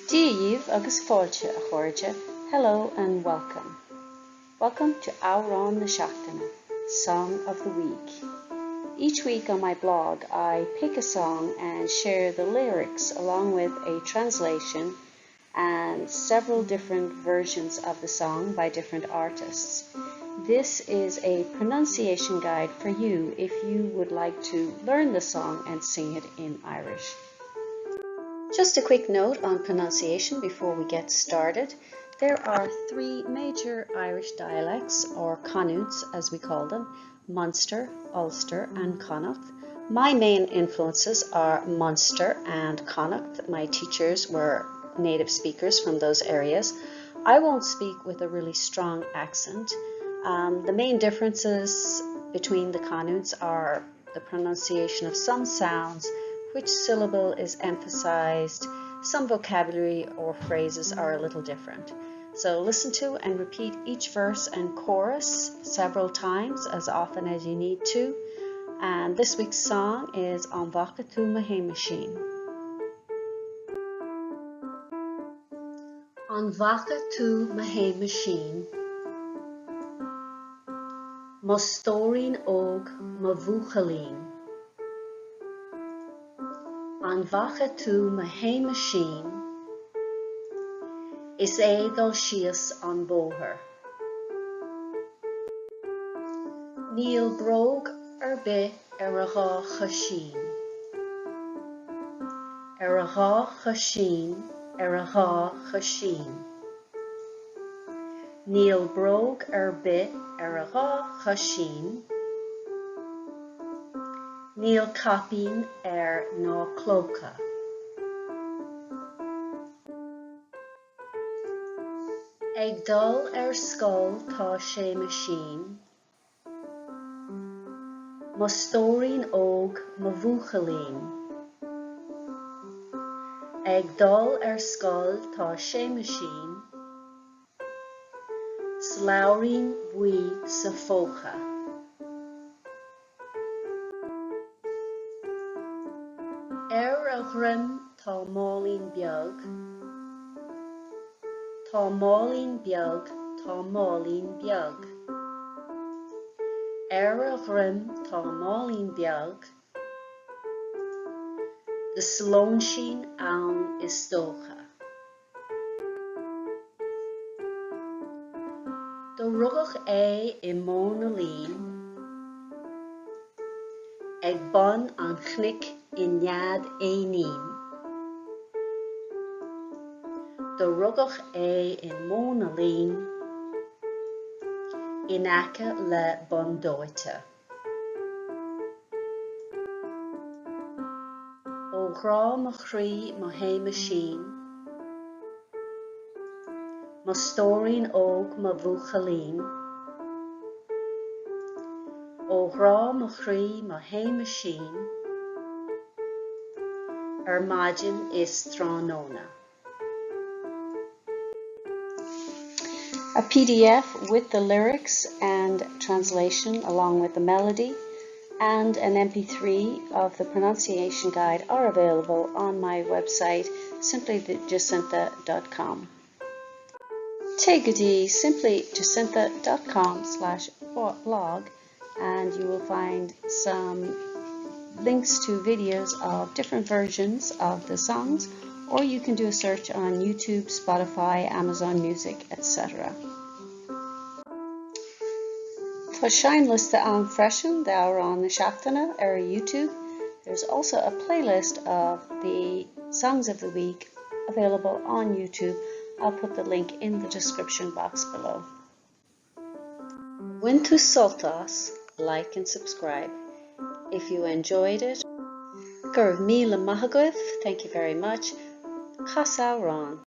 Díomh agus fáilte a chuirde. Hello and welcome. Welcome to Amhrán na Seachtaine, Song of the Week. Each week on my blog I pick a song and share the lyrics along with a translation and several different versions of the song by different artists. This is a pronunciation guide for you if you would like to learn the song and sing it in Irish. Just a quick note on pronunciation before we get started. There are three major Irish dialects, or Connaughts as we call them: Munster, Ulster and Connacht. My main influences are Munster and Connacht. My teachers were native speakers from those areas. I won't speak with a really strong accent. The main differences between the Connaughts are the pronunciation of some sounds, which syllable is emphasized, some vocabulary or phrases are a little different. So listen to and repeat each verse and chorus several times, as often as you need to. And this week's song is An bhFaca tú mo Sheamuisín. An bhFaca tú mo Sheamuisín, mo stóirín óg mo bhFaca. An bhFaca tú mo Sheamuisín is dul síos an bóthar. Níl bróg bith ar a dhá choisín. Ar a dhá choisín, ar a dhá choisín. Níl bróg bith ar a dhá choisín. Níl capín ná clóca. Ag dul scoil tá Sheamuisín, mo stóirín óg mo bhFaca. Ag dul scoil tá Sheamuisín, slabhraín bhuí sa phóca. A ghrim tá málín beag, tá málín beag, tá málín beag. A ghrim tá málín beag, the slón sin ann is dócha. Do rugadh I móna lín, ag bun an chnic I nead éinín. Do rugadh I móna lín, in aice le bun dóite. Ó ghra mo chrí mo Sheamuisín, mo stóirín óg mo bhFaca. Ó ghra mo chrí mo Sheamuisín, maidin is tránóna. A PDF with the lyrics and translation along with the melody and an MP3 of the pronunciation guide are available on my website simplyjacinta.com. Take a D, simplyjacinta.com/blog, and you will find some links to videos of different versions of the songs, or you can do a search on YouTube, Spotify, Amazon Music, etc. Tá sean lista an freisin de Amhrán na Seachtaine ar YouTube. There's also a playlist of the songs of the week available on YouTube. I'll put the link in the description box below. When tú soltas, like and subscribe. If you enjoyed it, gur míle maith agaibh, thank you very much. Cas Amhrán.